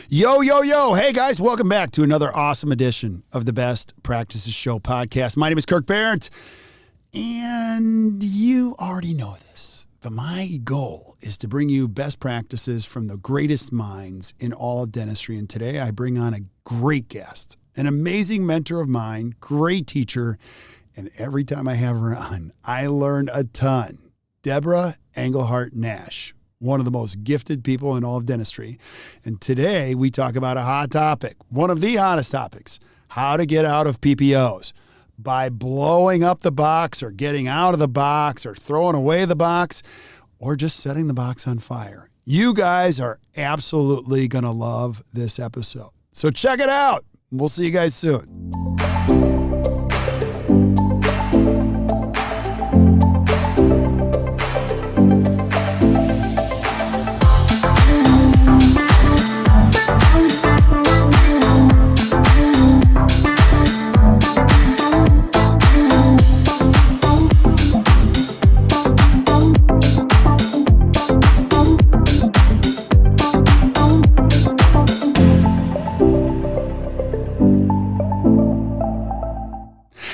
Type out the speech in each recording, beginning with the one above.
Yo, yo, yo. Hey, guys, welcome back to another awesome edition of the Best Practices Show podcast. My name is Kirk Behrendt, and you already know this, but my goal is to bring you best practices from the greatest minds in all of dentistry. And today I bring on a great guest, an amazing mentor of mine, great teacher, and every time I have her on, I learn a ton. Debra Engelhardt-Nash, one of the most gifted people in all of dentistry. And today we talk about a hot topic, one of the hottest topics, how to get out of PPOs by blowing up the box or getting out of the box or throwing away the box or just setting the box on fire. You guys are absolutely going to love this episode. So check it out. We'll see you guys soon.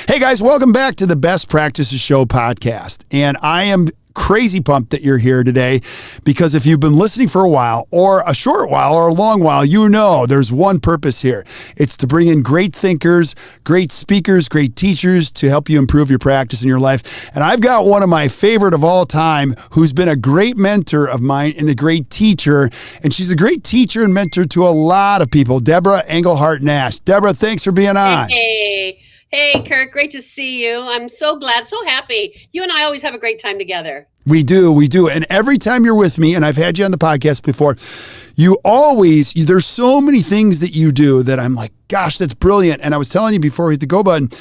Hey guys, welcome back to the Best Practices Show podcast. And I am crazy pumped that you're here today because if you've been listening for a while or a short while or a long while, you know there's one purpose here. It's to bring in great thinkers, great speakers, great teachers to help you improve your practice in your life. And I've got one of my favorite of all time who's been a great mentor of mine and a great teacher. And she's a great teacher and mentor to a lot of people, Debra Engelhardt-Nash. Debra, thanks for being on. Hey, Kirk, great to see you. I'm so glad, so happy. You and I always have a great time together. We do. And every time you're with me, and I've had you on the podcast before, there's so many things that you do that I'm like, gosh, that's brilliant. And I was telling you before we hit the go button,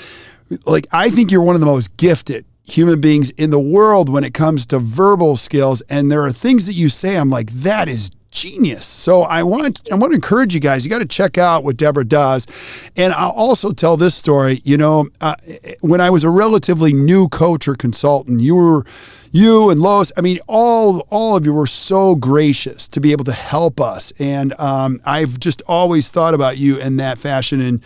like, I think you're one of the most gifted human beings in the world when it comes to verbal skills. And there are things that you say, I'm like, that is genius. So I want to encourage you guys. You got to check out what Debra does. And I'll also tell this story. When I was a relatively new coach or consultant, you and Lois, I mean, all of you were so gracious to be able to help us. And I've just always thought about you in that fashion. And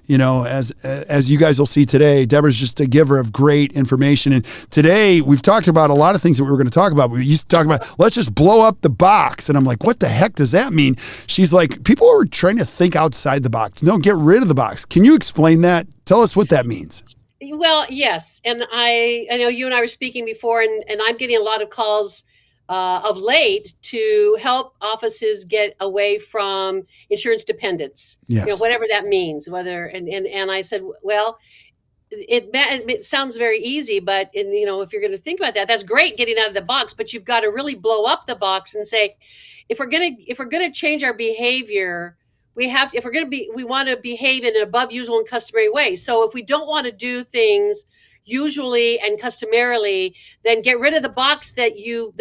as you guys will see today, Debra's just a giver of great information. And today we've talked about a lot of things that we were going to talk about. We used to talk about, let's just blow up the box. And I'm like, what the heck does that mean? She's like, people are trying to think outside the box. No, get rid of the box. Can you explain that? Tell us what that means. Well, yes. And I know you and I were speaking before, and I'm getting a lot of calls of late to help offices get away from insurance dependence, yes. Whatever that means, and I said, well, it sounds very easy, but if you're going to think about that, that's great getting out of the box, but you've got to really blow up the box and say, if we're going to change our behavior, we want to behave in an above usual and customary way. So if we don't want to do things usually and customarily, then get rid of the box that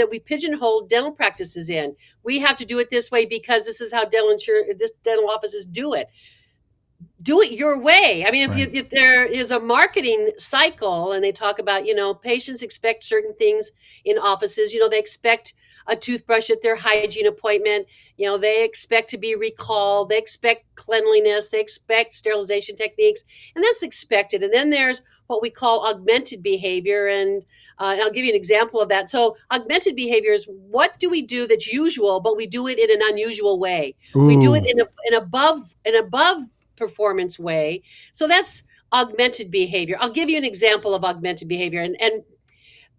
we pigeonholed dental practices in. We have to do it this way because this is how dental offices do it. Do it your way. I mean, if there is a marketing cycle and they talk about, patients expect certain things in offices, they expect a toothbrush at their hygiene appointment. They expect to be recalled. They expect cleanliness. They expect sterilization techniques, and that's expected. And then there's what we call augmented behavior. And I'll give you an example of that. So augmented behavior is, what do we do that's usual, but we do it in an unusual way. Ooh. We do it in an above performance way. So that's augmented behavior. I'll give you an example of augmented behavior. And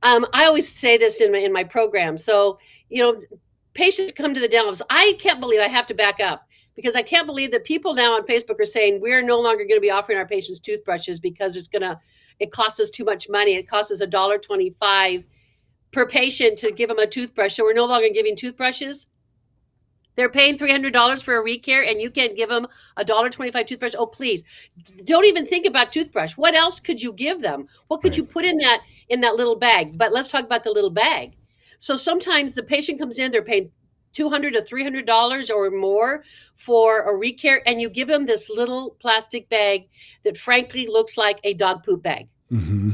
I always say this in my program. So, patients come to the dental office. I can't believe I have to back up because I can't believe that people now on Facebook are saying we're no longer going to be offering our patients toothbrushes because it costs us too much money. It costs us $1.25 per patient to give them a toothbrush. So we're no longer giving toothbrushes. They're paying $300 for a recare and you can't give them a $1.25 toothbrush. Oh, please don't even think about toothbrush. What else could you give them? What could you put in that little bag? But let's talk about the little bag. So sometimes the patient comes in, they're paying $200 to $300 or more for a recare, and you give them this little plastic bag that frankly looks like a dog poop bag. Mm-hmm.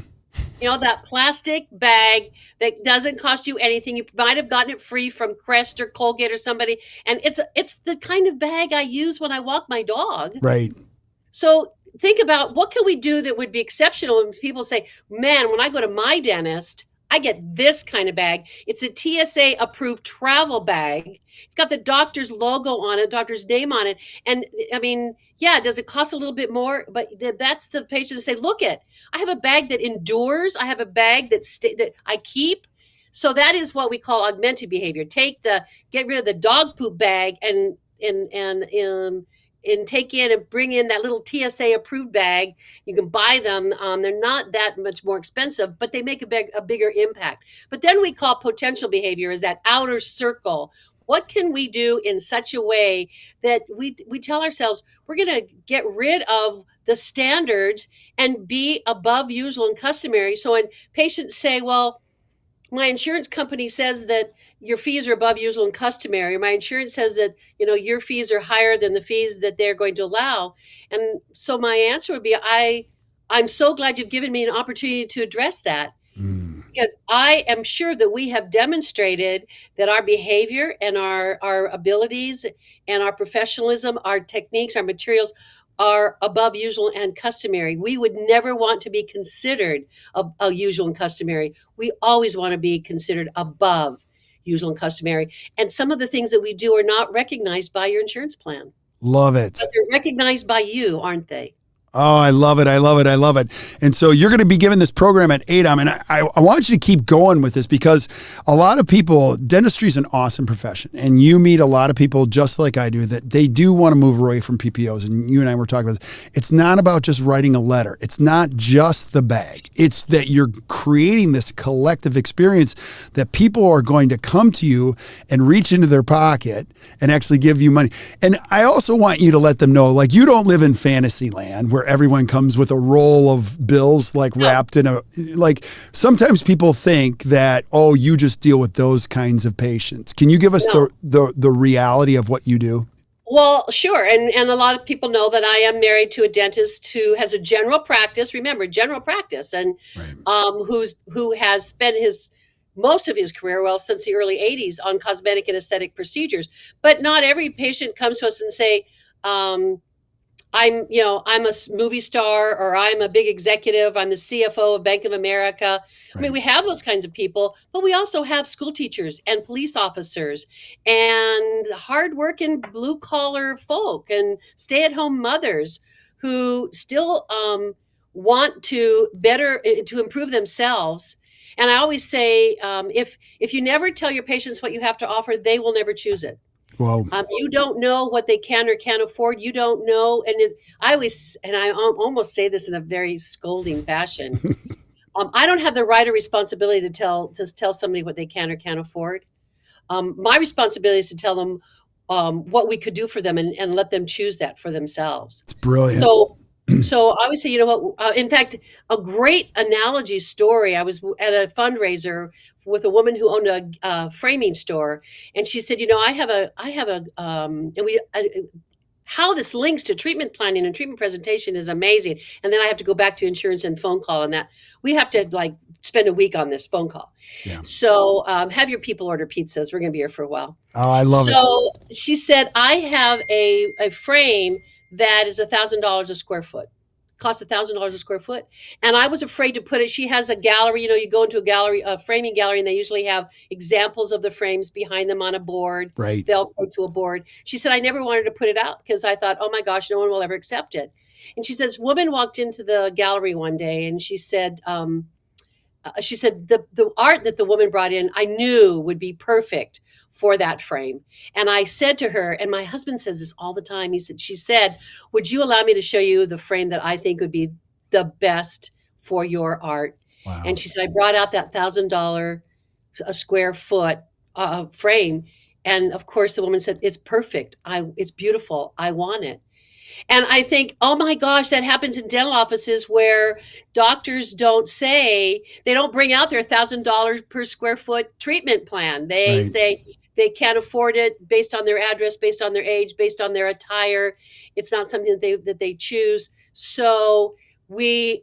You know, that plastic bag that doesn't cost you anything. You might have gotten it free from Crest or Colgate or somebody. And it's the kind of bag I use when I walk my dog. Right. So think about what can we do that would be exceptional when people say, man, when I go to my dentist, I get this kind of bag. It's a TSA approved travel bag. It's got the doctor's logo on it, doctor's name on it. And I mean, yeah, does it cost a little bit more? But that's the patient to say, look I have a bag that endures. I have a bag that I keep. So that is what we call augmented behavior. Get rid of the dog poop bag and take in and bring in that little TSA approved bag. You can buy them. They're not that much more expensive, but they make a bigger impact. But then we call potential behavior is that outer circle. What can we do in such a way that we tell ourselves we're going to get rid of the standards and be above usual and customary? So when patients say, well, my insurance company says that your fees are above usual and customary. My insurance says that, your fees are higher than the fees that they're going to allow. And so my answer would be, I'm so glad you've given me an opportunity to address that. Because I am sure that we have demonstrated that our behavior and our abilities and our professionalism, our techniques, our materials are above usual and customary. We would never want to be considered a usual and customary. We always want to be considered above usual and customary. And some of the things that we do are not recognized by your insurance plan. Love it. But they're recognized by you, aren't they? Oh, I love it. I love it. I love it. And so you're going to be given this program at ADOM. And I want you to keep going with this because a lot of people, dentistry is an awesome profession. And you meet a lot of people just like I do that they do want to move away from PPOs. And you and I were talking about this. It's not about just writing a letter. It's not just the bag. It's that you're creating this collective experience that people are going to come to you and reach into their pocket and actually give you money. And I also want you to let them know, like, you don't live in fantasy land where everyone comes with a roll of bills wrapped in sometimes people think that, oh, you just deal with those kinds of patients. Can you give us the reality of what you do? Well, sure. And a lot of people know that I am married to a dentist who has a general practice, remember, general practice, and right. Who has spent most of his career, since the early 80s, on cosmetic and aesthetic procedures. But not every patient comes to us and say, I'm a movie star, or I'm a big executive. I'm the CFO of Bank of America. Right. I mean, we have those kinds of people, but we also have school teachers and police officers and hardworking blue collar folk and stay-at-home mothers who still want to improve themselves. And I always say, if you never tell your patients what you have to offer, they will never choose it. Wow. You don't know what they can or can't afford. You don't know. And I almost say this in a very scolding fashion. I don't have the right or responsibility to tell somebody what they can or can't afford. My responsibility is to tell them what we could do for them and let them choose that for themselves. It's brilliant. So I would say, in fact, a great analogy story. I was at a fundraiser with a woman who owned a framing store, and she said, how this links to treatment planning and treatment presentation is amazing. And then I have to go back to insurance and phone call on that. We have to spend a week on this phone call. Yeah. So have your people order pizzas. We're going to be here for a while. Oh, I love it. So she said, I have a frame that is $1,000 a square foot, costs $1,000 a square foot. And I was afraid to put it. She has a gallery, you go into a framing gallery, and they usually have examples of the frames behind them on a board, right. Velcro to a board. She said, I never wanted to put it out because I thought, oh my gosh, no one will ever accept it. And she says, woman walked into the gallery one day, and she said, the art that the woman brought in, I knew would be perfect for that frame. And I said to her, and my husband says this all the time, she said, would you allow me to show you the frame that I think would be the best for your art? Wow. And she said, I brought out that $1,000 a square foot frame. And of course, the woman said, it's perfect. It's beautiful. I want it. And I think, oh my gosh, that happens in dental offices where doctors don't bring out their $1,000 per square foot treatment plan. They say they can't afford it based on their address, based on their age, based on their attire. It's not something that they choose. So we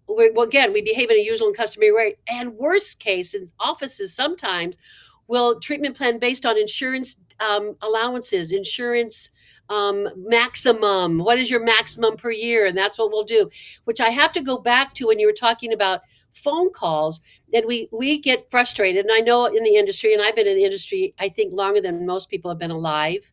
we behave in a usual and customary way. And worst case, in offices sometimes will treatment plan based on insurance allowances, insurance maximum. What is your maximum per year? And that's what we'll do, which I have to go back to when you were talking about phone calls. And we get frustrated. And I know in the industry, and I've been in the industry, I think longer than most people have been alive.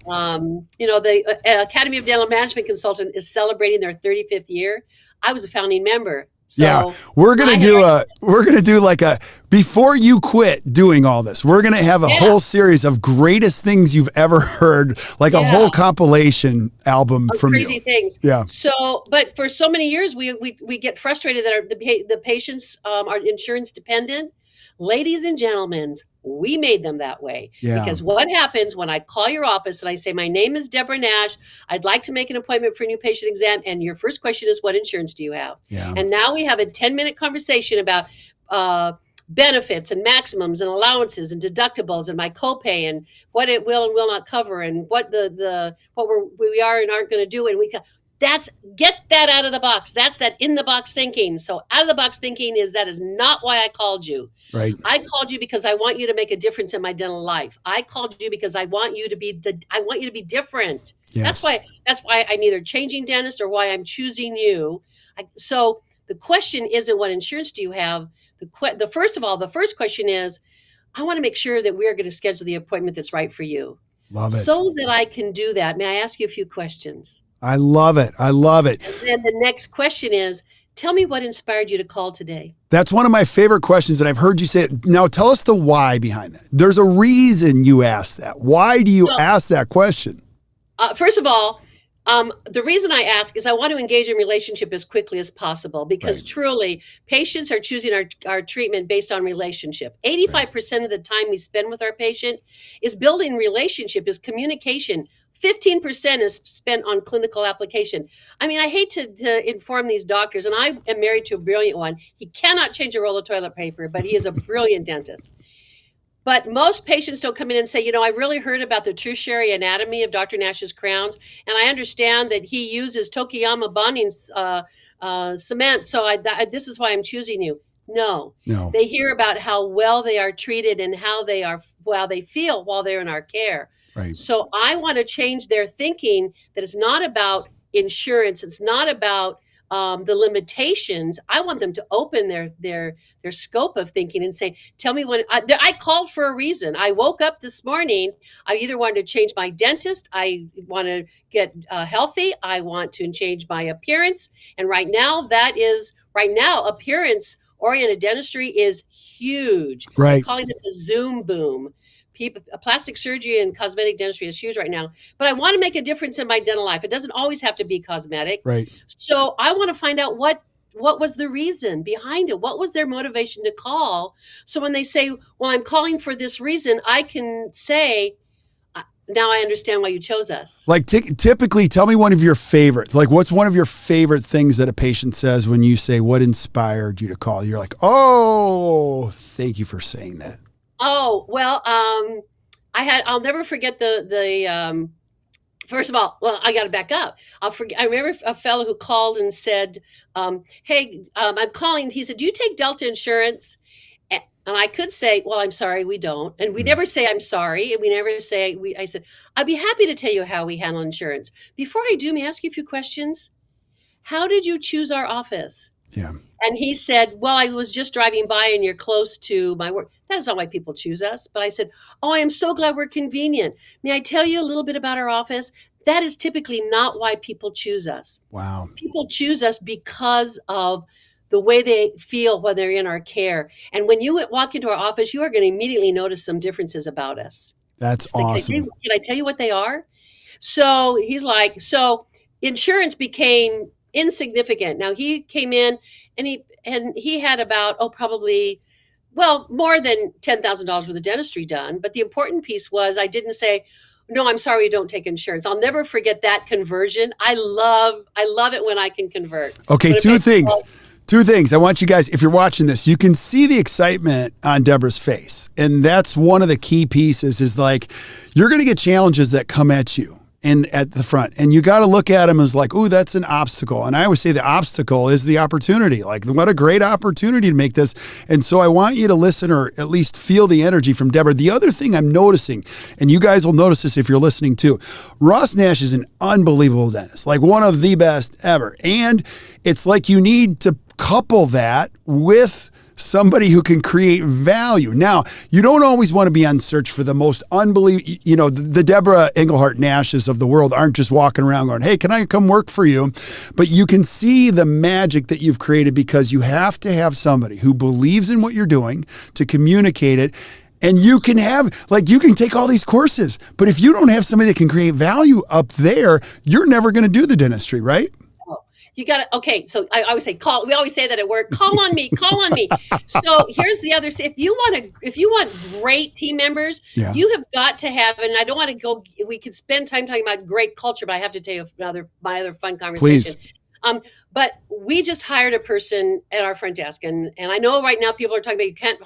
The Academy of Dental Management Consultant is celebrating their 35th year. I was a founding member. So yeah, we're gonna do like a before you quit doing all this. We're gonna have a whole series of greatest things you've ever heard, like a whole compilation album from crazy things. Yeah. So, but for so many years, we get frustrated that the patients are insurance dependent. Ladies and gentlemen, we made them that way. Because what happens when I call your office and I say, my name is Debra Nash, I'd like to make an appointment for a new patient exam, and your first question is, what insurance do you have? And now we have a 10-minute conversation about benefits and maximums and allowances and deductibles and my copay and what it will and will not cover and what we are and aren't going to do. And get that out of the box. That's that in the box thinking. So out of the box thinking that is not why I called you. Right. I called you because I want you to make a difference in my dental life. I called you because I want you to be different. Yes. That's why I'm either changing dentist or why I'm choosing you. So the question isn't what insurance do you have? The first question is, I want to make sure that we're going to schedule the appointment that's right for you. Love it. So that I can do that, may I ask you a few questions? I love it. I love it. And then the next question is, tell me what inspired you to call today. That's one of my favorite questions, and I've heard you say it. Now tell us the why behind that. There's a reason you asked that. Why do you ask that question? First of all, the reason I ask is I want to engage in relationship as quickly as possible because truly patients are choosing our treatment based on relationship. 85% of the time we spend with our patient is building relationship, is communication. 15% is spent on clinical application. I mean, I hate to inform these doctors, and I am married to a brilliant one. He cannot change a roll of toilet paper, but he is a brilliant dentist. But most patients don't come in and say, I've really heard about the tertiary anatomy of Dr. Nash's crowns, and I understand that he uses Tokiyama bonding cement, so this is why I'm choosing you. No. They hear about how well they are treated and how they feel while they're in our care. Right. So I want to change their thinking that it's not about insurance. It's not about the limitations. I want them to open their scope of thinking and say, tell me when I called for a reason. I woke up this morning. I either wanted to change my dentist. I want to get healthy. I want to change my appearance. And right now appearance oriented dentistry is huge. Right. I'm calling it the Zoom boom. Plastic surgery and cosmetic dentistry is huge right now, but I want to make a difference in my dental life. It doesn't always have to be cosmetic. Right. So I want to find out what was the reason behind it? What was their motivation to call? So when they say, well, I'm calling for this reason, I can say, now I understand why you chose us. Like typically tell me one of your favorites. Like what's one of your favorite things that a patient says when you say, what inspired you to call? You're like, oh, thank you for saying that. Oh, well, I'll never forget the first of all, well, I got to back up. I remember a fellow who called and said, hey, I'm calling. He said, do you take Delta insurance? And I could say, well, I'm sorry, we don't. And we never say, I'm sorry. And we never say, I said, I'd be happy to tell you how we handle insurance. Before I do, may I ask you a few questions? How did you choose our office? Yeah. And he said, well, I was just driving by and you're close to my work. That is not why people choose us. But I said, oh, I am so glad we're convenient. May I tell you a little bit about our office? That is typically not why people choose us. Wow. People choose us because of the way they feel when they're in our care. And when you walk into our office, you are going to immediately notice some differences about us. That's awesome. Can I tell you what they are? So he's like, so insurance became insignificant. Now he came in and he had about, probably, well, more than $10,000 worth of dentistry done. But the important piece was I didn't say, no, I'm sorry, you don't take insurance. I'll never forget that conversion. I love it when I can convert. Okay, two things. I want you guys, if you're watching this, you can see the excitement on Debra's face. And that's one of the key pieces is like, you're going to get challenges that come at you. and at the front. And you got to look at them as like, ooh, that's an obstacle. And I always say the obstacle is the opportunity. Like, what a great opportunity to make this. And so I want you to listen, or at least feel the energy from Debra. The other thing I'm noticing, and you guys will notice this if you're listening too, Ross Nash is an unbelievable dentist, like one of the best ever. And it's like you need to couple that with somebody who can create value. Now, you don't always want to be on search for the most unbelievable, the Debra Engelhardt-Nashes of the world aren't just walking around going, hey, can I come work for you? But you can see the magic that you've created because you have to have somebody who believes in what you're doing to communicate it. And you can you can take all these courses, but if you don't have somebody that can create value up there, you're never going to do the dentistry, right? You got to, okay. So I always say, we always say that at work, call on me. So here's the other, if you want great team members, you have got to have, and I don't want to go, we could spend time talking about great culture, but I have to tell you my other fun conversation. Please. But we just hired a person at our front desk, and I know right now people are talking about you can't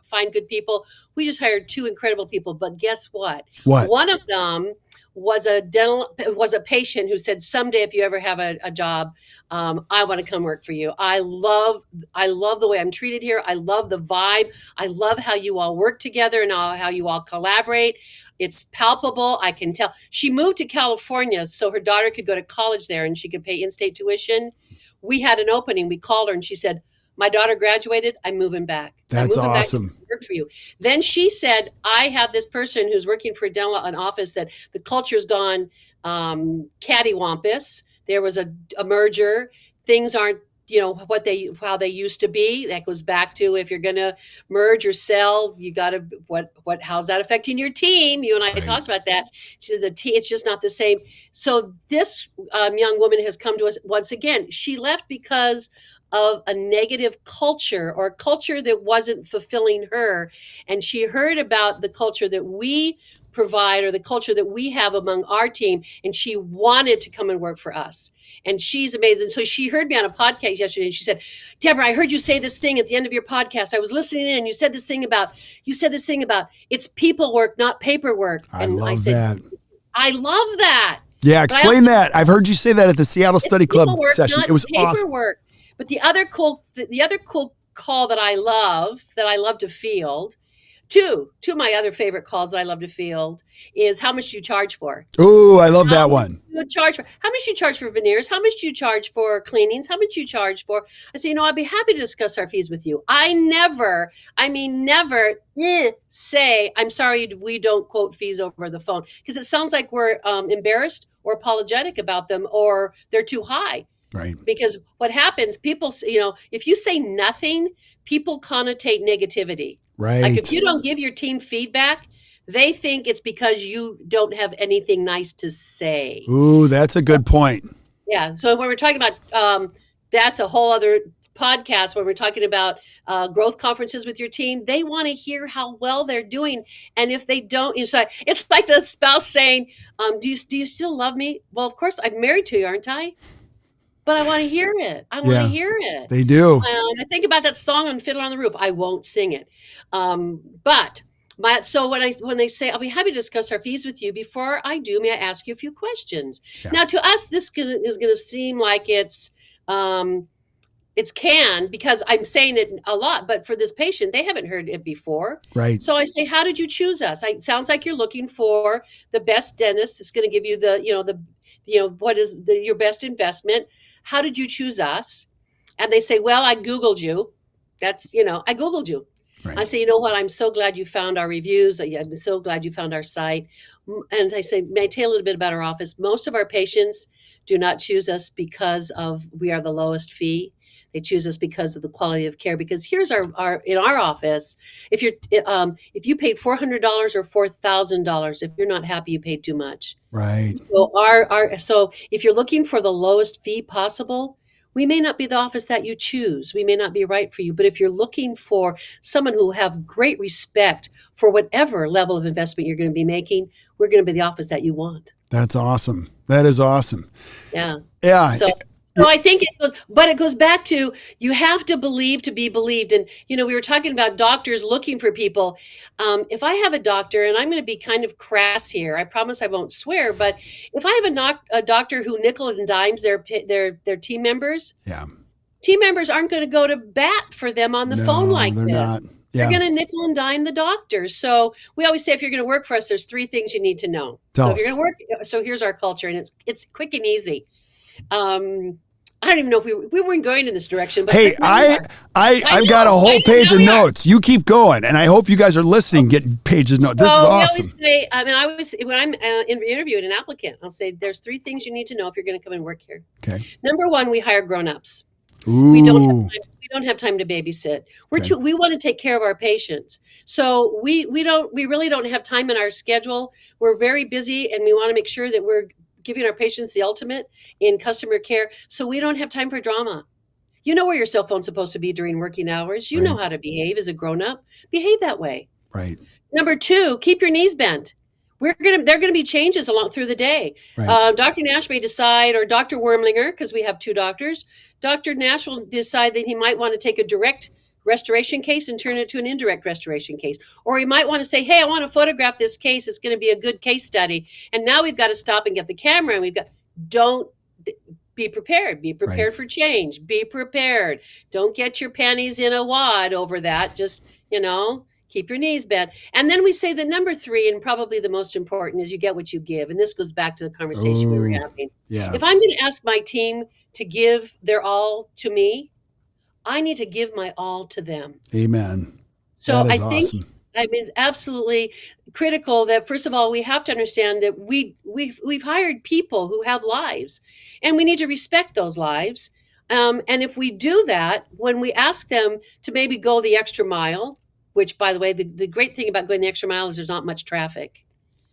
find good people. We just hired 2 incredible people, but guess what? One of them was a patient who said, someday if you ever have a job, I want to come work for you. I love the way I'm treated here. I love the vibe. I love how you all work together and how you all collaborate. It's palpable. I can tell. She moved to California so her daughter could go to college there and she could pay in-state tuition. We had an opening. We called her and she said, my daughter graduated. I'm moving back. That's awesome. Back to work for you. Then she said, I have this person who's working for an office that the culture's gone cattywampus. There was a merger. Things aren't, how they used to be. That goes back to, if you're going to merge or sell, you got to, how's that affecting your team? You and I talked about that. She said, it's just not the same. So this young woman has come to us once again. She left because of a negative culture, or a culture that wasn't fulfilling her. And she heard about the culture that we provide, or the culture that we have among our team, and she wanted to come and work for us. And she's amazing. So she heard me on a podcast yesterday, and she said, Debra, I heard you say this thing at the end of your podcast. I was listening in, and you said this thing about it's people work, not paperwork. And I said, that. I love that. Yeah, explain that. I've heard you say that at the Seattle Study Club session. It was awesome. But the other cool call that I love to field, two of my other favorite calls that I love to field, is how much you charge for. Oh, I love that one. How much you charge for veneers? How much you charge for cleanings? How much you charge for? I say, I'd be happy to discuss our fees with you. I never say, I'm sorry, we don't quote fees over the phone, because it sounds like we're embarrassed or apologetic about them, or they're too high. Right. Because what happens, people, if you say nothing, people connotate negativity. Right. Like if you don't give your team feedback, they think it's because you don't have anything nice to say. Ooh, that's a good point. Yeah. So when we're talking about, that's a whole other podcast when we're talking about growth conferences with your team. They want to hear how well they're doing. And if they don't, it's like the spouse saying, do you still love me? Well, of course, I'm married to you, aren't I? But I want to hear it. They do. I think about that song on Fiddler on the Roof. I won't sing it. So when they say, I'll be happy to discuss our fees with you, before I do, may I ask you a few questions? Yeah. Now, to us, this is going to seem like it's because I'm saying it a lot, but for this patient, they haven't heard it before. Right. So I say, how did you choose us? It sounds like you're looking for the best dentist that's going to give you what is your best investment. How did you choose us? And they say, well, I Googled you. I Googled you. Right. I say, you know what? I'm so glad you found our reviews. I'm so glad you found our site. And I say, may I tell you a little bit about our office? Most of our patients do not choose us because we are the lowest fee. They choose us because of the quality of care. Because here's our in our office, if you paid $400 or $4,000, if you're not happy, you paid too much. Right. So so if you're looking for the lowest fee possible, we may not be the office that you choose. We may not be right for you. But if you're looking for someone who will have great respect for whatever level of investment you're going to be making, we're going to be the office that you want. That's awesome. That is awesome. Yeah. Yeah. So I think it goes back to, you have to believe to be believed. And, we were talking about doctors looking for people. If I have a doctor, and I'm going to be kind of crass here, I promise I won't swear, but if I have a doctor who nickel and dimes their team members, Yeah. team members aren't going to go to bat for them on the phone like they're this. not. Yeah. They're going to nickel and dime the doctors. So we always say, if you're going to work for us, there's 3 things you need to know. Tell If you're us. going to work, so here's our culture, and it's quick and easy. I don't even know if we weren't going in this direction, but Hey, I've got a whole page of notes. You keep going, and I hope you guys are listening. Get pages of notes. This is awesome. We always say, when I'm interviewing an applicant, I'll say, there's 3 things you need to know if you're going to come and work here. Okay. Number 1, we hire grown-ups. Ooh. We don't have time to babysit. We want to take care of our patients. So we really don't have time in our schedule. We're very busy, and we want to make sure that we're giving our patients the ultimate in customer care. So we don't have time for drama. You know where your cell phone's supposed to be during working hours. You know how to behave as a grown-up. Behave that way. Right. Number 2, keep your knees bent. There are going to be changes along through the day. Right. Dr. Nash may decide, or Dr. Wormlinger, because we have 2 doctors, Dr. Nash will decide that he might want to take a direct restoration case and turn it to an indirect restoration case. Or he might want to say, hey, I want to photograph this case. It's going to be a good case study. And now we've got to stop and get the camera, and don't be prepared. Be prepared for change. Be prepared. Don't get your panties in a wad over that. Just, keep your knees bent. And then we say that number 3, and probably the most important, is you get what you give. And this goes back to the conversation we were having. Yeah. If I'm going to ask my team to give their all to me, I need to give my all to them. Amen. So that is I think awesome. It's absolutely critical that, first of all, we have to understand that we've hired people who have lives, and we need to respect those lives. And if we do that, when we ask them to maybe go the extra mile, which, by the way, the great thing about going the extra mile is there's not much traffic.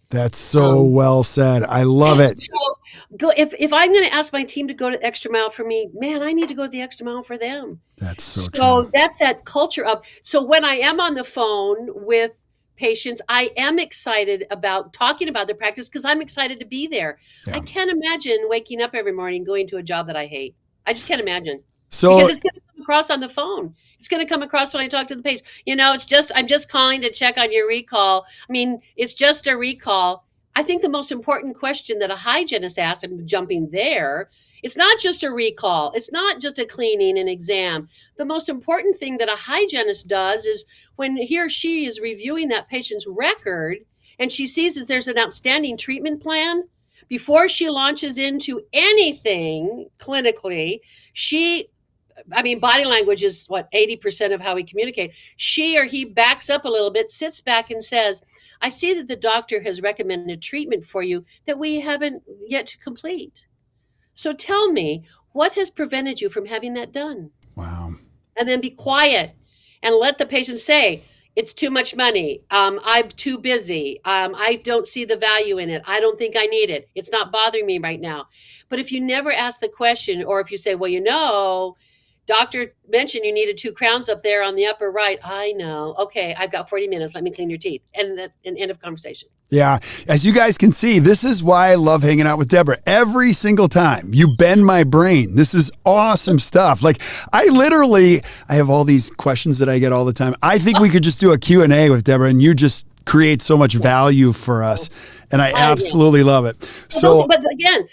That's so well said. I love it. So if I'm going to ask my team to go to the extra mile for me, man, I need to go the extra mile for them. That's so true. That's that culture of, so when I am on the phone with patients, I am excited about talking about their practice because I'm excited to be there. Yeah. I can't imagine waking up every morning going to a job that I hate. I just can't imagine. So because it's going to come across on the phone. It's going to come across when I talk to the patient. I'm just calling to check on your recall. I mean, it's just a recall. I think the most important question that a hygienist asks, I'm jumping there, it's not just a recall. It's not just a cleaning and exam. The most important thing that a hygienist does is when he or she is reviewing that patient's record and she sees that there's an outstanding treatment plan, before she launches into anything clinically, body language is 80% of how we communicate. She or he backs up a little bit, sits back and says, I see that the doctor has recommended treatment for you that we haven't yet to complete. So tell me, what has prevented you from having that done? Wow. And then be quiet and let the patient say, it's too much money. I'm too busy. I don't see the value in it. I don't think I need it. It's not bothering me right now. But if you never ask the question, or if you say, well, doctor mentioned you needed 2 crowns up there on the upper right. I know. Okay, I've got 40 minutes. Let me clean your teeth. And end of conversation. Yeah. As you guys can see, this is why I love hanging out with Debra. Every single time you bend my brain. This is awesome stuff. Like I have all these questions that I get all the time. I think we could just do a Q&A with Debra and you just create so much value for us. And I absolutely love it. But again,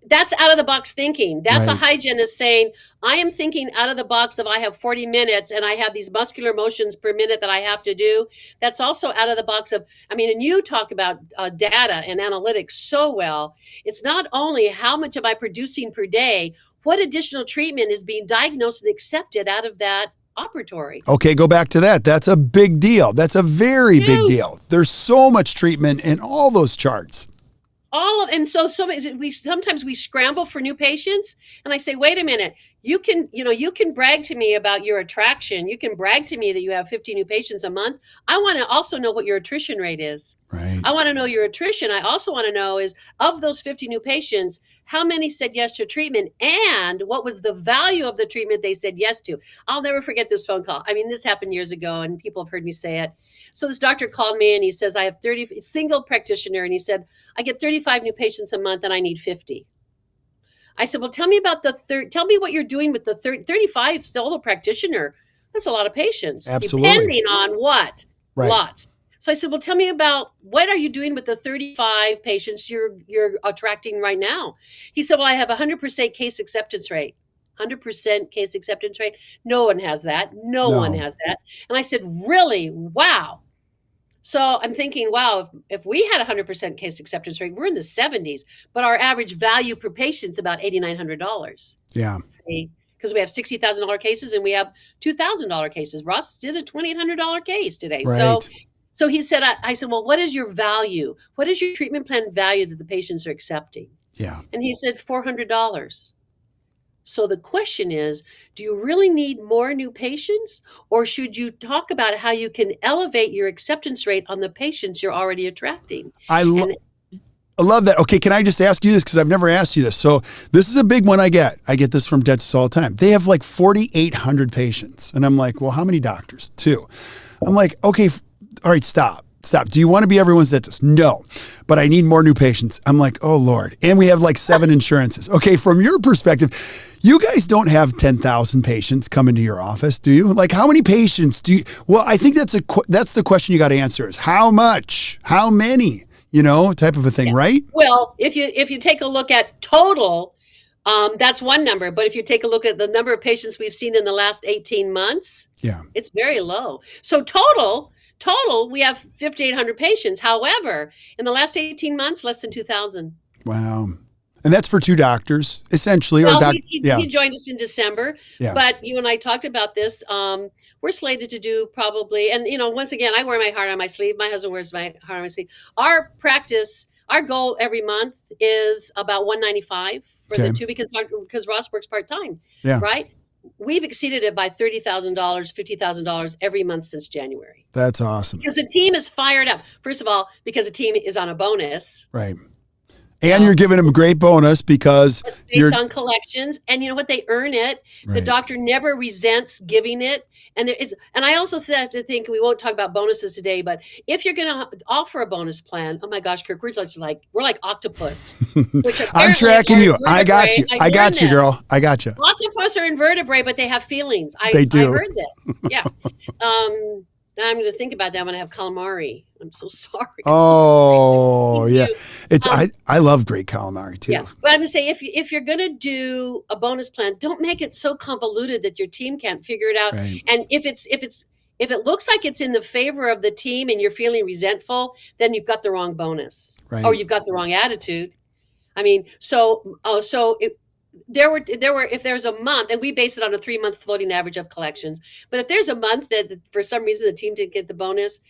that's out of the box thinking. That's a hygienist saying, I am thinking out of the box of I have 40 minutes and I have these muscular motions per minute that I have to do. That's also out of the box of, and you talk about data and analytics so well. It's not only how much am I producing per day, what additional treatment is being diagnosed and accepted out of that operatory. Okay, go back to that. That's a big deal. That's a very big deal. There's so much treatment in all those charts. Sometimes we scramble for new patients, and I say, wait a minute, you can brag to me about your attraction. You can brag to me that you have 50 new patients a month. I want to also know what your attrition rate is. Right. I want to know your attrition. I also want to know is, of those 50 new patients, how many said yes to treatment, and what was the value of the treatment they said yes to? I'll never forget this phone call. This happened years ago, and people have heard me say it. So this doctor called me, and he says, I have 30, single practitioner, and he said, I get 35 new patients a month, and I need 50. I said, well, tell me about tell me what you're doing with the 35 solo practitioner. That's a lot of patients. Absolutely. Depending on what? Right. Lots. So I said, well, tell me about what are you doing with the 35 patients you're attracting right now? He said, well, I have 100% case acceptance rate. 100% case acceptance rate. No one has that. No one has that. And I said, really? Wow. So I'm thinking, wow, if we had 100% case acceptance rate, we're in the 70s, but our average value per patient is about $8,900. Yeah. See, because we have $60,000 cases and we have $2,000 cases. Ross did a $2,800 case today. Right. So he said, I said, well, what is your value? What is your treatment plan value that the patients are accepting? Yeah. And he said $400. So the question is, do you really need more new patients, or should you talk about how you can elevate your acceptance rate on the patients you're already attracting? I love that. Okay, can I just ask you this, because I've never asked you this. So this is a big one I get. I get this from dentists all the time. They have like 4,800 patients. And I'm like, well, how many doctors? 2. I'm like, okay, all right, stop. Do you want to be everyone's dentist? No, but I need more new patients. I'm like, oh Lord. And we have like 7 insurances. Okay, from your perspective, you guys don't have 10,000 patients come into your office, do you? Like, how many patients do you? Well, I think that's the question you got to answer is how much, how many, type of a thing, right? Well, if you take a look at total, that's one number. But if you take a look at the number of patients we've seen in the last 18 months, it's very low. So total, we have 5,800 patients. However, in the last 18 months, less than 2,000. Wow. And that's for 2 doctors, essentially. Well, he joined us in December, but you and I talked about this. We're slated to do probably, and once again, I wear my heart on my sleeve. My husband wears my heart on my sleeve. Our practice, our goal every month is about 195 for the 2 because Ross works part-time, right? We've exceeded it by $30,000, $50,000 every month since January. That's awesome. Because the team is fired up. First of all, because the team is on a bonus. Right. And you're giving them a great bonus because it's based on collections, and you know what? They earn it. Right. The doctor never resents giving it, and I also have to think, we won't talk about bonuses today, but if you're going to offer a bonus plan, oh my gosh, Kirk, we're like octopus. I'm tracking you. I got you. I got you, girl. I got you. Octopus are invertebrate, but they have feelings. They do. I heard that. Yeah. Now I'm going to think about that when I have calamari. I'm so sorry. Oh, yeah. I love great calamari too. Yeah, but I'm going to say if you're going to do a bonus plan, don't make it so convoluted that your team can't figure it out. Right. And if it looks like it's in the favor of the team and you're feeling resentful, then you've got the wrong bonus, or you've got the wrong attitude. I mean, there were if there's a month, and we base it on a 3-month floating average of collections, but if there's a month that for some reason the team didn't get the bonus,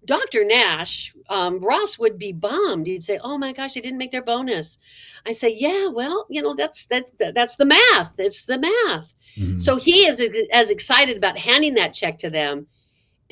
Dr. Nash, Ross would be bummed. He'd say, oh my gosh, they didn't make their bonus. I say, yeah, well, that's the math. It's the math. Mm-hmm. So he is as excited about handing that check to them.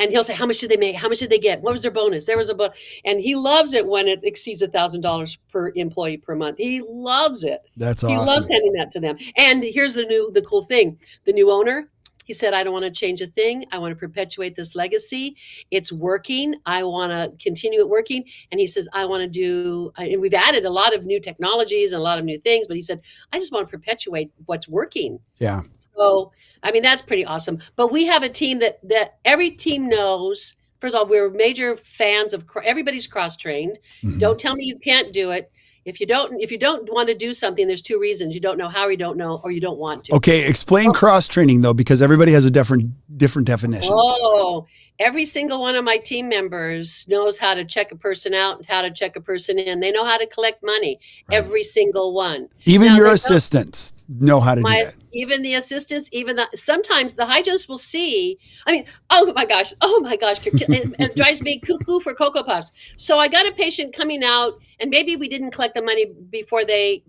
And he'll say, how much did they make? How much did they get? What was their bonus? There was a bonus. And he loves it when it exceeds $1,000 per employee per month. He loves it. That's awesome. He loves handing that to them. And here's the cool thing. The new owner, he said, I don't want to change a thing. I want to perpetuate this legacy. It's working. I want to continue it working. And he says, I want to do, and we've added a lot of new technologies and a lot of new things, but he said, I just want to perpetuate what's working. Yeah. So, I mean, that's pretty awesome. But we have a team that every team knows. First of all, we're major fans of everybody's cross-trained. Mm-hmm. Don't tell me you can't do it. If you don't want to do something, there's 2 reasons. You don't know how, you don't know, or you don't want to. Okay, explain cross-training though, because everybody has a different definition. Oh, every single one of my team members knows how to check a person out and how to check a person in. They know how to collect money. Right. Every single one. Even your assistants know how to do that. Even the assistants, sometimes the hygienist will see. I mean, oh my gosh, it drives me cuckoo for Cocoa Puffs. So I got a patient coming out, and maybe we didn't collect the money before they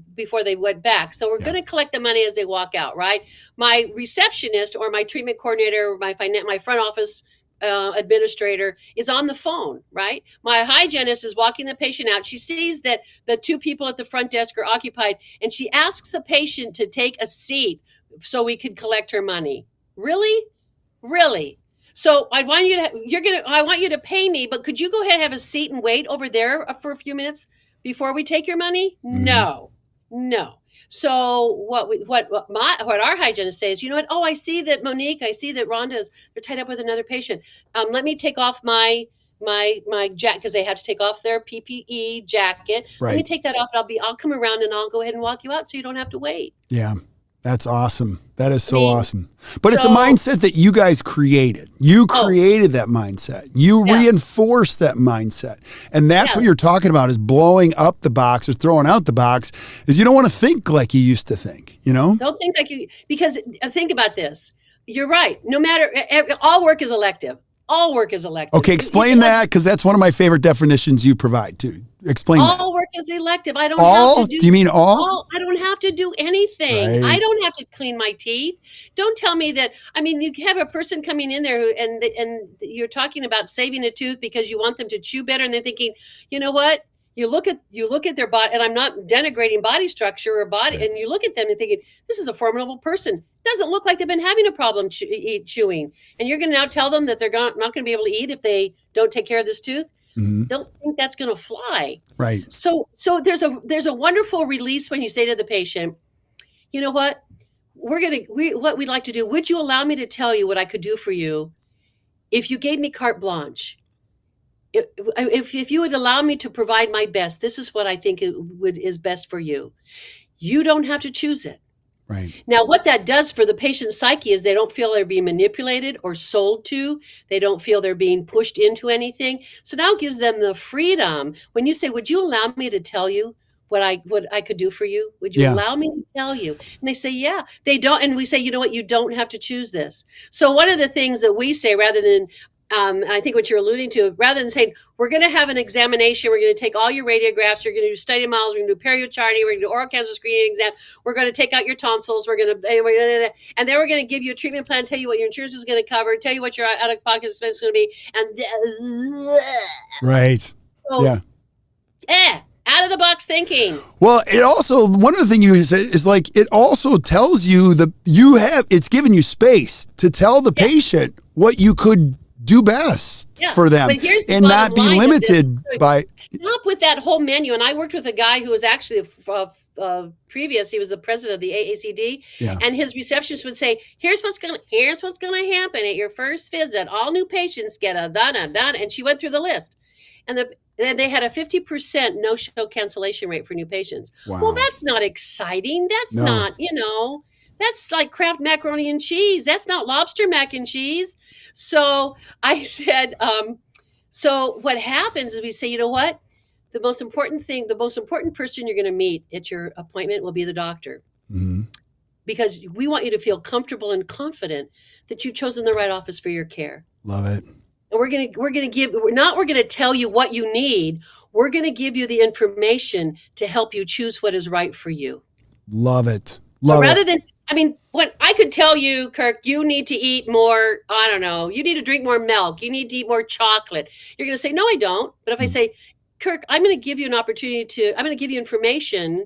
went back. So we're going to collect the money as they walk out, right? My receptionist or my treatment coordinator, or my front office administrator is on the phone, right? My hygienist is walking the patient out. She sees that the 2 people at the front desk are occupied, and she asks the patient to take a seat so we could collect her money. Really? So I want you to pay me, but could you go ahead and have a seat and wait over there for a few minutes before we take your money? Mm-hmm. No. No. So what our hygienists say is, you know what? Oh, I see that Monique, I see that Rhonda's, they're tied up with another patient. Let me take off my jacket, because they have to take off their PPE jacket. Let me Right. take that off, and I'll come around and I'll go ahead and walk you out so you don't have to wait. Yeah. That's awesome. That is I so mean, awesome. But it's a so mindset that you guys created. You created that mindset. You yeah, reinforced that mindset. And that's what yes. you're talking about, is blowing up the box or throwing out the box, is you don't want to think like you used to think, you know? Don't think like you, because think about this. You're right. No matter, all work is elective. All work is elective. Okay, explain that, because that's one of my favorite definitions you provide too. Explain that. All work is elective. I don't All? have to Do you mean all? I don't have to do anything. I Right. don't have to clean my teeth. Don't tell me that. I mean, you have a person coming in there and you're talking about saving a tooth because you want them to chew better, and they're thinking, you know what? You look at their body, and I'm not denigrating body structure or body, Right. and you look at them and thinking, this is a formidable person. Doesn't look like they've been having a problem chewing, and you're going to now tell them that they're not going to be able to eat if they don't take care of this tooth. Mhm. Don't think that's going to fly. Right. So there's a wonderful release when you say to the patient, you know what, what we'd like to do. Would you allow me to tell you what I could do for you if you gave me carte blanche? If you would allow me to provide my best, this is what I think is best for you. You don't have to choose it. Right. Now, what that does for the patient's psyche is they don't feel they're being manipulated or sold to. They don't feel they're being pushed into anything. So now it gives them the freedom. When you say, would you allow me to tell you what I could do for you? Would you Yeah. allow me to tell you? And they say, yeah. They don't. And we say, you know what? You don't have to choose this. So one of the things that we say, rather than and I think what you're alluding to, rather than saying, we're going to have an examination, we're going to take all your radiographs, you're going to do study models, we're going to do periocharting, we're going to do oral cancer screening exam, we're going to take out your tonsils, and then we're going to give you a treatment plan, tell you what your insurance is going to cover, tell you what your out-of-pocket expense is going to be, and Right. so, Yeah. out of the box thinking. Well, it also, one of the things you said is like, it also tells you it's giving you space to tell the patient what you could do best for them, and not be limited by. Stop with that whole menu. And I worked with a guy who was actually previous. He was the president of the AACD, and his receptionist would say, "Here's what's gonna happen at your first visit. All new patients get a done," and she went through the list, and then they had a 50% no-show cancellation rate for new patients. Wow. Well, that's not exciting. That's not, that's like Kraft macaroni and cheese. That's not lobster mac and cheese. So I said, so what happens is we say, you know what? The most important person you're going to meet at your appointment will be the doctor. Mm-hmm. Because we want you to feel comfortable and confident that you've chosen the right office for your care. Love it. And we're going to tell you what you need. We're going to give you the information to help you choose what is right for you. Love it. Rather than, when I could tell you, Kirk, you need to eat more, I don't know, you need to drink more milk, you need to eat more chocolate. You're going to say, no, I don't. But if I say, Kirk, I'm going to give you an opportunity I'm going to give you information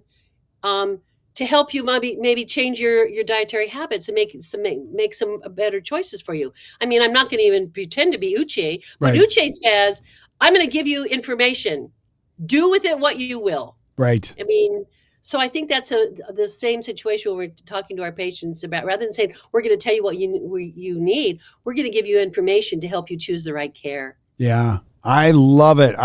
to help you maybe change your dietary habits and make some better choices for you. I'm not going to even pretend to be Uche, but Uche says, I'm going to give you information. Do with it what you will. Right. So I think that's the same situation when we're talking to our patients about, rather than saying, we're going to tell you what you need, we're going to give you information to help you choose the right care. Yeah. I love it.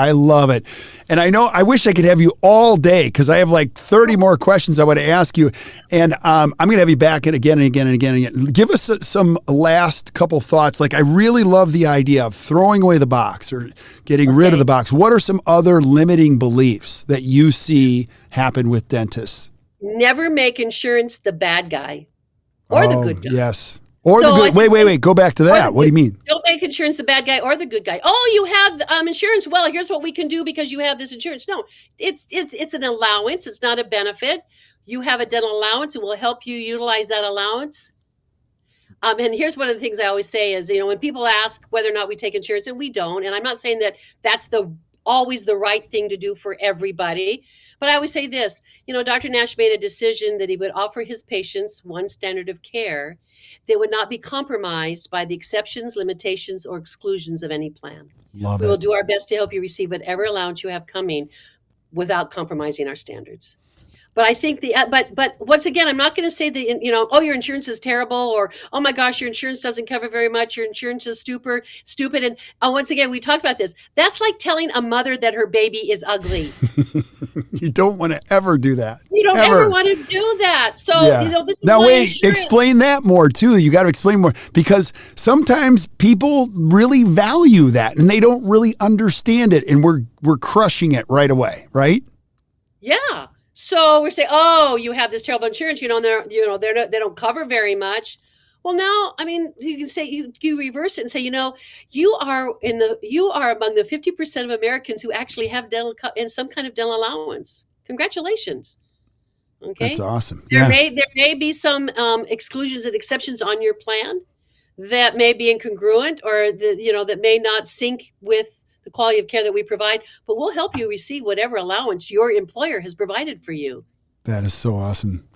And I wish I could have you all day, because I have like 30 more questions I want to ask you. And I'm going to have you back again and again and again and again. Give us some last couple thoughts. Like, I really love the idea of throwing away the box or getting rid of the box. What are some other limiting beliefs that you see happen with dentists? Never make insurance the bad guy or the good guy. Yes. Or the good. Wait. Go back to that. What do you mean? Don't make insurance the bad guy or the good guy. Oh, you have insurance. Well, here's what we can do because you have this insurance. No, it's an allowance. It's not a benefit. You have a dental allowance, and we'll help you utilize that allowance. And here's one of the things I always say is, when people ask whether or not we take insurance, and we don't, and I'm not saying that that's always the right thing to do for everybody. But I always say this, Dr. Nash made a decision that he would offer his patients one standard of care that would not be compromised by the exceptions, limitations, or exclusions of any plan. We will do our best to help you receive whatever allowance you have coming without compromising our standards. But I think but once again, I'm not going to say that, oh, your insurance is terrible, or, oh my gosh, your insurance doesn't cover very much. Your insurance is stupid. And once again, we talked about this. That's like telling a mother that her baby is ugly. You don't want to ever do that. You don't ever want to do that. So, this is now, wait, insurance. Explain that more too. You got to explain more, because sometimes people really value that and they don't really understand it. And we're crushing it right away. Right. Yeah. So we're saying, oh, you have this terrible insurance, they don't cover very much. Well, now, I mean, you can say, you reverse it and say, you are among the 50% of Americans who actually have dental and some kind of dental allowance. Congratulations. Okay. That's awesome. There may be some exclusions and exceptions on your plan that may be incongruent, or that may not sync with the quality of care that we provide, but we'll help you receive whatever allowance your employer has provided for you. That is so awesome.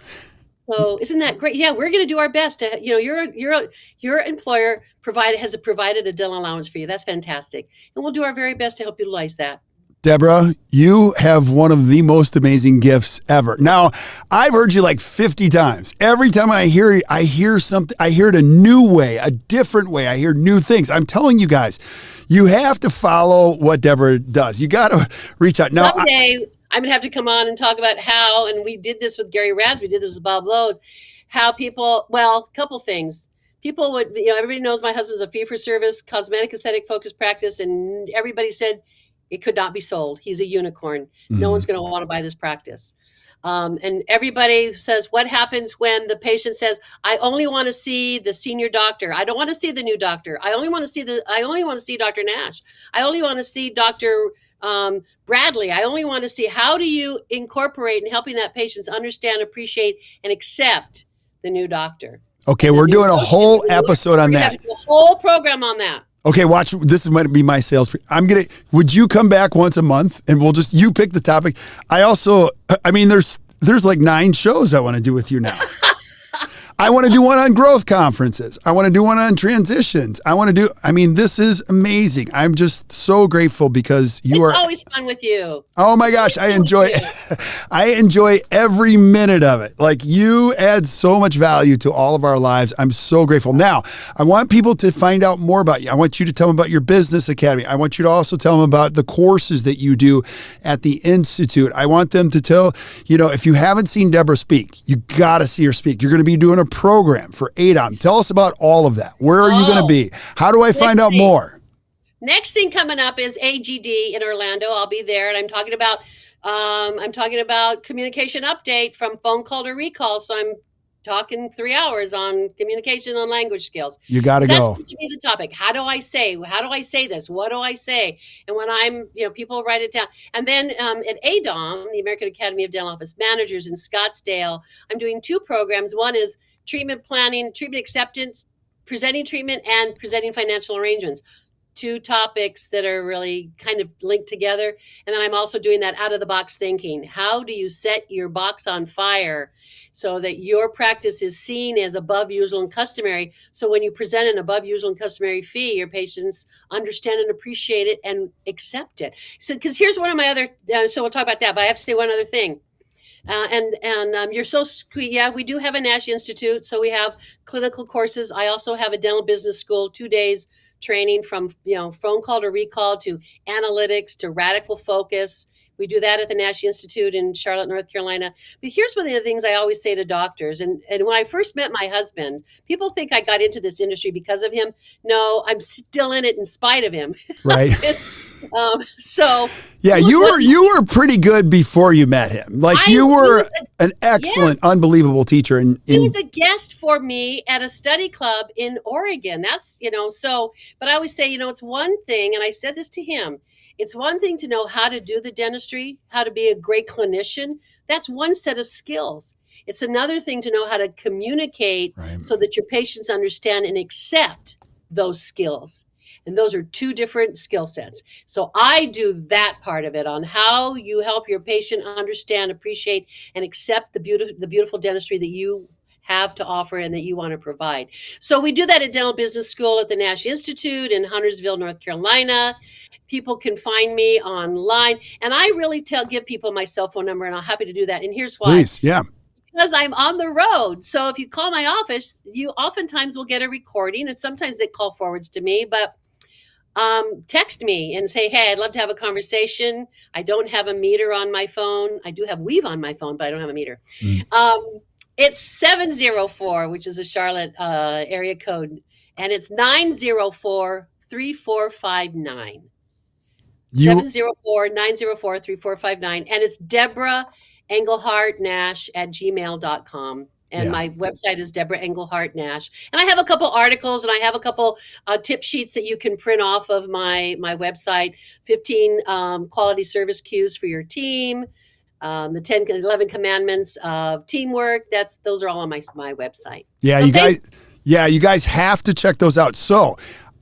So isn't that great? Yeah, we're going to do our best to, your employer has provided a dental allowance for you. That's fantastic. And we'll do our very best to help utilize that. Debra, you have one of the most amazing gifts ever. Now, I've heard you like 50 times. Every time I hear it, I hear something. I hear it a new way, a different way. I hear new things. I'm telling you guys, you have to follow what Debra does. You got to reach out. Now, someday I'm going to have to come on and talk about how, and we did this with Gary Raz, we did this with Bob Lowe's, how people, a couple things. People would, everybody knows my husband's a fee-for-service, cosmetic aesthetic focused practice, and everybody said, it could not be sold. He's a unicorn. No one's going to want to buy this practice. And everybody says, what happens when the patient says, I only want to see the senior doctor. I don't want to see the new doctor. I only want to see Dr. Nash. I only want to see Dr. Bradley. I only want to see, how do you incorporate in helping that patient understand, appreciate, and accept the new doctor? Okay, we're doing a whole episode on that. A whole program on that. Okay, watch. This is going to be my sales. Would you come back once a month and you pick the topic? There's like 9 shows I want to do with you now. I want to do one on growth conferences. I want to do one on transitions. This is amazing. I'm just so grateful because it's always fun with you. Oh my gosh. I enjoy every minute of it. Like, you add so much value to all of our lives. I'm so grateful. Now, I want people to find out more about you. I want you to tell them about your business academy. I want you to also tell them about the courses that you do at the Institute. I want them to tell, if you haven't seen Debra speak, you got to see her speak. You're going to be doing a program for ADOM. Tell us about all of that. Where are you going to be? How do I find out more? Next thing coming up is AGD in Orlando. I'll be there, and I'm talking about communication update from phone call to recall. So I'm talking 3 hours on communication and language skills. You got to go. That's to be the topic. How do I say this? What do I say? And when I'm, people write it down. And then at ADOM, the American Academy of Dental Office Managers in Scottsdale, I'm doing 2 programs. One is treatment planning, treatment acceptance, presenting treatment, and presenting financial arrangements. 2 topics that are really kind of linked together. And then I'm also doing that out of the box thinking. How do you set your box on fire so that your practice is seen as above usual and customary? So when you present an above usual and customary fee, your patients understand and appreciate it and accept it. So, because here's one of my other, so we'll talk about that, but I have to say one other thing. You're so sweet. Yeah, we do have a Nash Institute. So we have clinical courses. I also have a dental business school, 2 days training from, phone call to recall to analytics to radical focus. We do that at the Nash Institute in Charlotte, North Carolina. But here's one of the things I always say to doctors. And when I first met my husband, people think I got into this industry because of him. No, I'm still in it in spite of him. Right. Yeah, you were pretty good before you met him. Like, you were an excellent, unbelievable teacher. He was a guest for me at a study club in Oregon. That's, but I always say, it's one thing, and I said this to him, it's one thing to know how to do the dentistry, how to be a great clinician. That's one set of skills. It's another thing to know how to communicate so that your patients understand and accept those skills. And those are 2 different skill sets. So I do that part of it on how you help your patient understand, appreciate, and accept the beautiful dentistry that you have to offer and that you want to provide. So we do that at Dental Business School at the Nash Institute in Huntersville, North Carolina. People can find me online, and I really give people my cell phone number, and I'm happy to do that. And here's why. Please, yeah. Because I'm on the road. So if you call my office, you oftentimes will get a recording, and sometimes they call forwards to me, but text me and say, hey, I'd love to have a conversation. I don't have a meter on my phone. I do have Weave on my phone, but I don't have a meter. It's 704, which is a Charlotte area code, and it's 904-3459. 704-904-3459. And it's Debra Engelhardt-Nash at gmail.com. And my website is Debra Engelhardt-Nash. And I have a couple articles, and I have a couple tip sheets that you can print off of my website. 15 quality service cues for your team. The 10, 11 commandments of teamwork. Those are all on my website. Yeah, so you guys have to check those out. So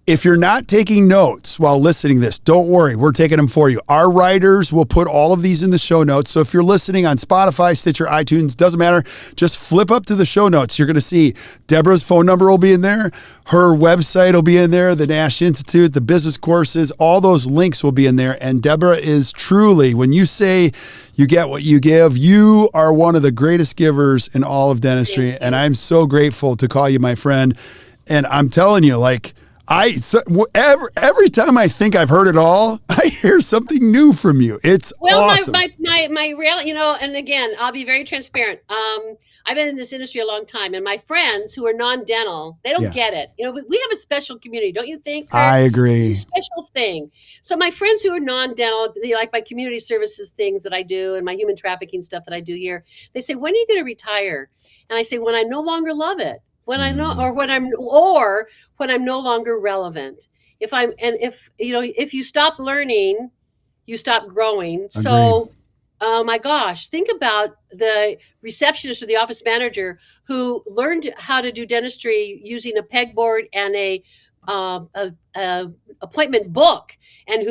if you're not taking notes while listening to this, don't worry. We're taking them for you. Our writers will put all of these in the show notes. So if you're listening on Spotify, Stitcher, iTunes, doesn't matter. Just flip up to the show notes. You're going to see Debra's phone number will be in there. Her website will be in there. The Nash Institute, the business courses, all those links will be in there. And Debra is truly, when you say you get what you give, you are one of the greatest givers in all of dentistry. And I'm so grateful to call you my friend. And I'm telling you, like, every time I think I've heard it all, I hear something new from you. It's awesome. my reality, and again, I'll be very transparent. I've been in this industry a long time, and my friends who are non-dental, they don't get it. We have a special community, don't you think, Kirk? I agree. It's a special thing. So my friends who are non-dental, like my community services things that I do and my human trafficking stuff that I do here, they say, when are you going to retire? And I say, when I no longer love it. When I know, or when I'm no longer relevant. If you stop learning, you stop growing. Agreed. So, oh my gosh, think about the receptionist or the office manager who learned how to do dentistry using a pegboard and a appointment book, and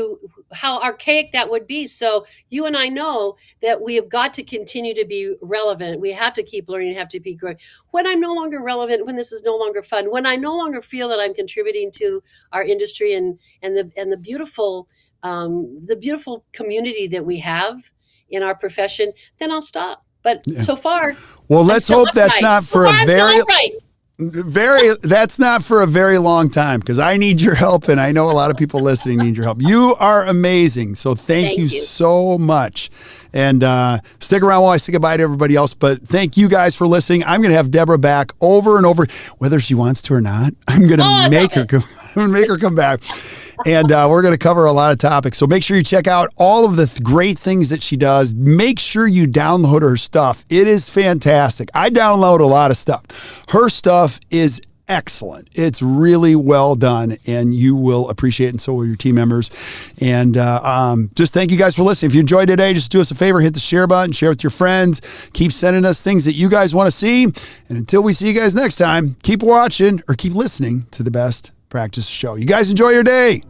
how archaic that would be. So you and I know that we have got to continue to be relevant. We have to keep learning, have to be growing. When I'm no longer relevant, when this is no longer fun, when I no longer feel that I'm contributing to our industry and the beautiful community that we have in our profession, then I'll stop. But so far, well, let's hope that's not for a that's not for a very long time, because I need your help, and I know a lot of people listening need your help. You are amazing. So thank you so much. And stick around while I say goodbye to everybody else. But thank you guys for listening. I'm going to have Debra back over and over, whether she wants to or not. I'm going to make her come back. And we're going to cover a lot of topics. So make sure you check out all of the great things that she does. Make sure you download her stuff. It is fantastic. I download a lot of stuff. Her stuff is excellent. It's really well done, and you will appreciate it, and so will your team members. And just thank you guys for listening. If you enjoyed today, just do us a favor, hit the share button, share with your friends, keep sending us things that you guys want to see. And until we see you guys next time, keep watching or keep listening to the Best Practice Show. You guys enjoy your day.